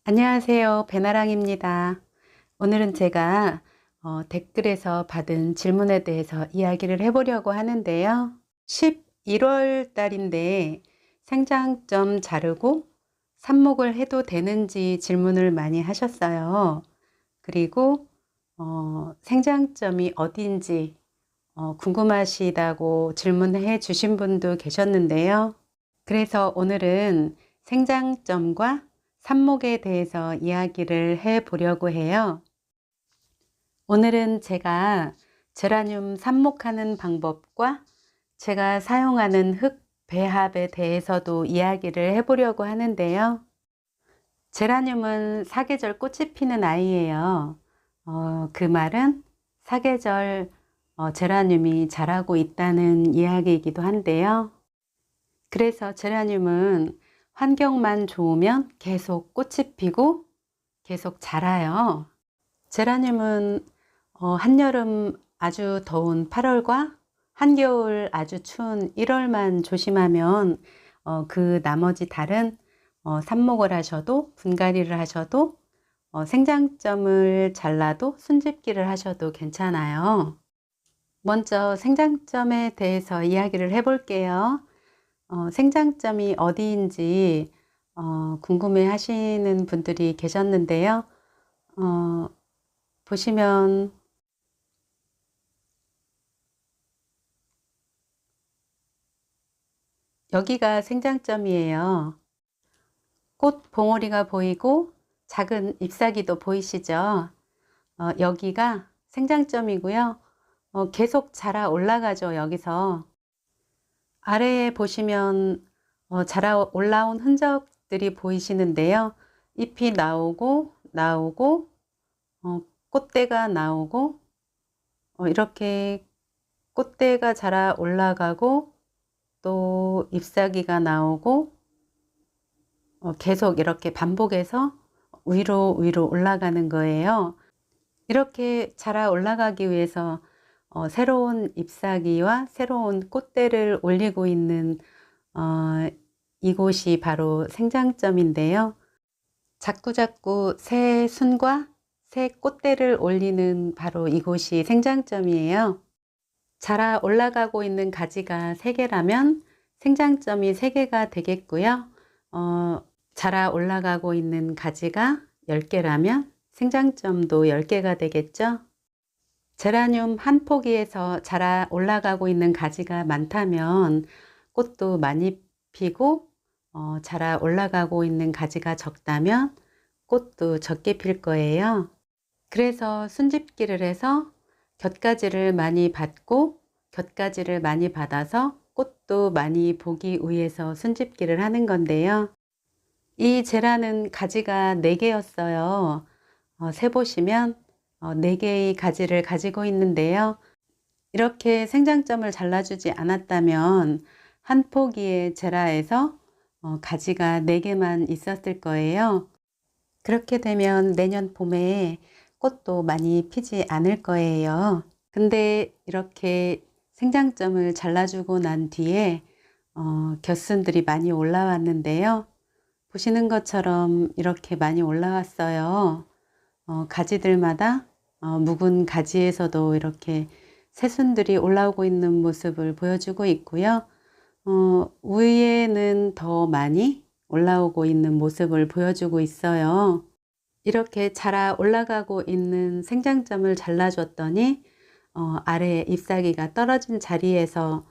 안녕하세요. 배나랑입니다. 오늘은 제가 댓글에서 받은 질문에 대해서 이야기를 해보려고 하는데요. 11월 달인데 생장점 자르고 삽목을 해도 되는지 질문을 많이 하셨어요. 그리고 생장점이 어딘지 궁금하시다고 질문해 주신 분도 계셨는데요. 그래서 오늘은 생장점과 삽목에 대해서 이야기를 해 보려고 해요. 오늘은 제가 제라늄 삽목하는 방법과 제가 사용하는 흙 배합에 대해서도 이야기를 해 보려고 하는데요. 제라늄은 사계절 꽃이 피는 아이예요. 그 말은 사계절 제라늄이 자라고 있다는 이야기이기도 한데요. 그래서 제라늄은 환경만 좋으면 계속 꽃이 피고 계속 자라요. 제라늄은 한여름 아주 더운 8월과 한겨울 아주 추운 1월만 조심하면 그 나머지 달은 삽목을 하셔도 분갈이를 하셔도 생장점을 잘라도 순집기를 하셔도 괜찮아요. 먼저 생장점에 대해서 이야기를 해 볼게요. 생장점이 어디인지 궁금해 하시는 분들이 계셨는데요. 보시면 여기가 생장점이에요. 꽃 봉오리가 보이고 작은 잎사귀도 보이시죠? 여기가 생장점이고요. 계속 자라 올라가죠. 여기서 아래에 보시면 자라 올라온 흔적들이 보이시는데요. 잎이 나오고 꽃대가 나오고 이렇게 꽃대가 자라 올라가고 또 잎사귀가 나오고 계속 이렇게 반복해서 위로 올라가는 거예요. 이렇게 자라 올라가기 위해서 새로운 잎사귀와 새로운 꽃대를 올리고 있는 이곳이 바로 생장점인데요. 자꾸자꾸 새 순과 새 꽃대를 올리는 바로 이곳이 생장점이에요. 자라 올라가고 있는 가지가 3개라면 생장점이 3개가 되겠고요. 자라 올라가고 있는 가지가 10개라면 생장점도 10개가 되겠죠. 제라늄 한 포기에서 자라 올라가고 있는 가지가 많다면 꽃도 많이 피고 자라 올라가고 있는 가지가 적다면 꽃도 적게 필 거예요. 그래서 순집기를 해서 곁가지를 많이 받고 곁가지를 많이 받아서 꽃도 많이 보기 위해서 순집기를 하는 건데요. 이 제라는 가지가 4개였어요. 세보시면 4개의 가지를 가지고 있는데요. 이렇게 생장점을 잘라주지 않았다면 한 포기의 제라에서 가지가 4개만 있었을 거예요. 그렇게 되면 내년 봄에 꽃도 많이 피지 않을 거예요. 근데 이렇게 생장점을 잘라주고 난 뒤에 곁순들이 많이 올라왔는데요. 보시는 것처럼 이렇게 많이 올라왔어요. 가지들마다 묵은 가지에서도 이렇게 새순들이 올라오고 있는 모습을 보여주고 있고요. 위에는 더 많이 올라오고 있는 모습을 보여주고 있어요. 이렇게 자라 올라가고 있는 생장점을 잘라줬더니 아래에 잎사귀가 떨어진 자리에서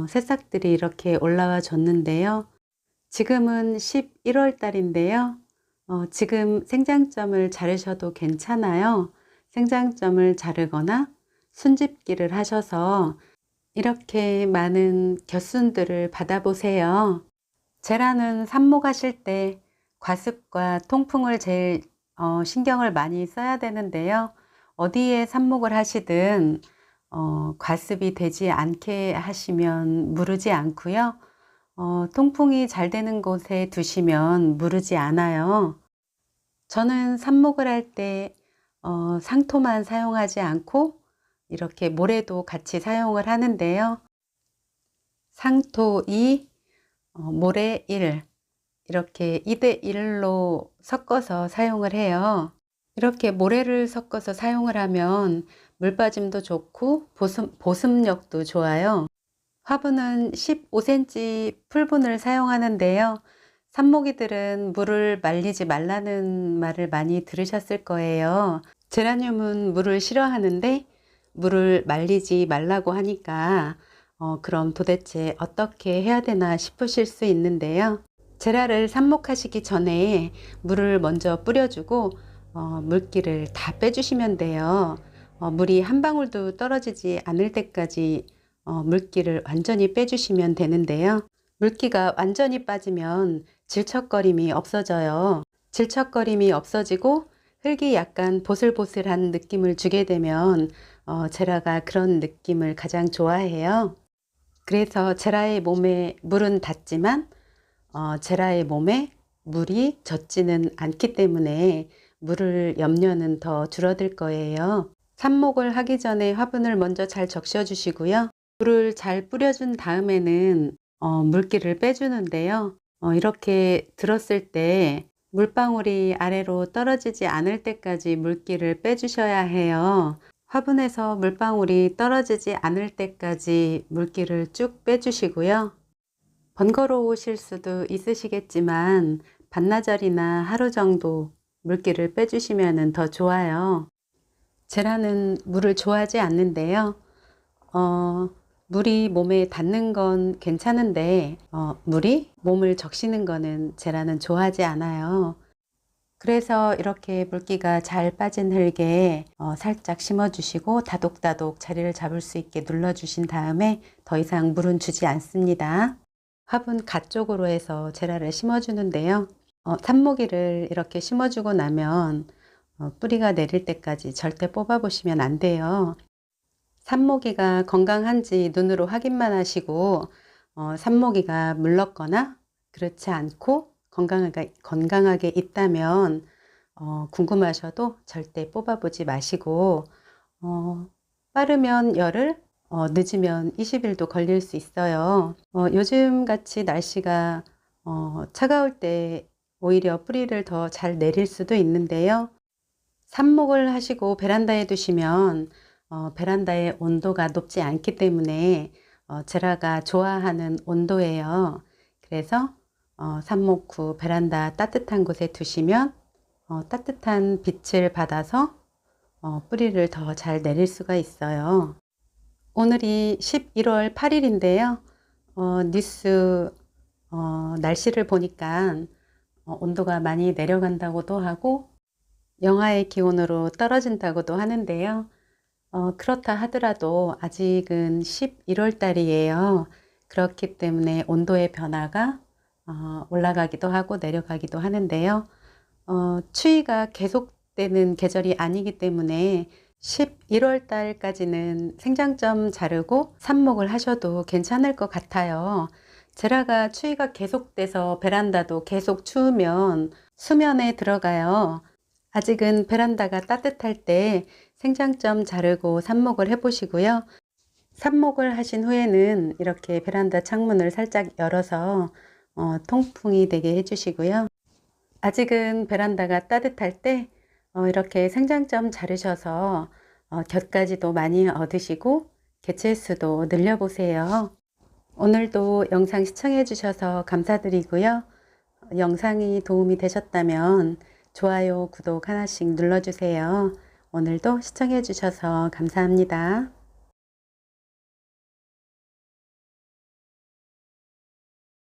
새싹들이 이렇게 올라와 줬는데요. 지금은 11월 달인데요. 지금 생장점을 자르셔도 괜찮아요. 생장점을 자르거나 순집기를 하셔서 이렇게 많은 곁순들을 받아보세요. 제라는 삽목하실 때 과습과 통풍을 제일 신경을 많이 써야 되는데요. 어디에 삽목을 하시든 과습이 되지 않게 하시면 무르지 않고요. 통풍이 잘 되는 곳에 두시면 무르지 않아요. 저는 삽목을 할 때 상토만 사용하지 않고 이렇게 모래도 같이 사용을 하는데요. 상토 2, 모래 1 이렇게 2대1로 섞어서 사용을 해요. 이렇게 모래를 섞어서 사용을 하면 물 빠짐도 좋고 보습력도 좋아요. 화분은 15cm 풀분을 사용하는데요. 산모기들은 물을 말리지 말라는 말을 많이 들으셨을 거예요. 제라늄은 물을 싫어하는데 물을 말리지 말라고 하니까 그럼 도대체 어떻게 해야 되나 싶으실 수 있는데요. 제라를 삽목하시기 전에 물을 먼저 뿌려주고 물기를 다 빼주시면 돼요. 물이 한 방울도 떨어지지 않을 때까지 물기를 완전히 빼주시면 되는데요. 물기가 완전히 빠지면 질척거림이 없어져요. 질척거림이 없어지고 흙이 약간 보슬보슬한 느낌을 주게 되면 제라가 그런 느낌을 가장 좋아해요. 그래서 제라의 몸에 물은 닿지만 제라의 몸에 물이 젖지는 않기 때문에 물을 염려는 더 줄어들 거예요. 삽목을 하기 전에 화분을 먼저 잘 적셔 주시고요. 물을 잘 뿌려준 다음에는 물기를 빼주는데요. 이렇게 들었을 때 물방울이 아래로 떨어지지 않을 때까지 물기를 빼주셔야 해요. 화분에서 물방울이 떨어지지 않을 때까지 물기를 쭉 빼주시고요. 번거로우실 수도 있으시겠지만 반나절이나 하루 정도 물기를 빼주시면 더 좋아요. 제라는 물을 좋아하지 않는데요. 물이 몸에 닿는 건 괜찮은데 물이 몸을 적시는 거는 제라는 좋아하지 않아요. 그래서 이렇게 물기가 잘 빠진 흙에 살짝 심어 주시고 다독다독 자리를 잡을 수 있게 눌러 주신 다음에 더 이상 물은 주지 않습니다. 화분 가 쪽으로 해서 제라를 심어 주는데요. 삽모기를 이렇게 심어 주고 나면 뿌리가 내릴 때까지 절대 뽑아 보시면 안 돼요. 삽모기가 건강한지 눈으로 확인만 하시고 삽모기가 물렀거나 그렇지 않고 건강하게 있다면 궁금하셔도 절대 뽑아보지 마시고 빠르면 열흘, 늦으면 20일도 걸릴 수 있어요. 요즘 같이 날씨가 차가울 때 오히려 뿌리를 더 잘 내릴 수도 있는데요. 삽목을 하시고 베란다에 두시면 베란다의 온도가 높지 않기 때문에 제라가 좋아하는 온도예요. 그래서 삽목 후 베란다 따뜻한 곳에 두시면 따뜻한 빛을 받아서 뿌리를 더 잘 내릴 수가 있어요. 오늘이 11월 8일인데요. 뉴스 날씨를 보니까 온도가 많이 내려간다고도 하고 영하의 기온으로 떨어진다고도 하는데요. 그렇다 하더라도 아직은 11월 달이에요. 그렇기 때문에 온도의 변화가 올라가기도 하고 내려가기도 하는데요. 추위가 계속되는 계절이 아니기 때문에 11월 달까지는 생장점 자르고 삽목을 하셔도 괜찮을 것 같아요. 제라가 추위가 계속돼서 베란다도 계속 추우면 수면에 들어가요. 아직은 베란다가 따뜻할 때 생장점 자르고 삽목을 해보시고요. 삽목을 하신 후에는 이렇게 베란다 창문을 살짝 열어서 통풍이 되게 해주시고요. 아직은 베란다가 따뜻할 때 이렇게 생장점 자르셔서 곁가지도 많이 얻으시고 개체수도 늘려보세요. 오늘도 영상 시청해 주셔서 감사드리고요. 영상이 도움이 되셨다면 좋아요, 구독 하나씩 눌러주세요. 오늘도 시청해 주셔서 감사합니다.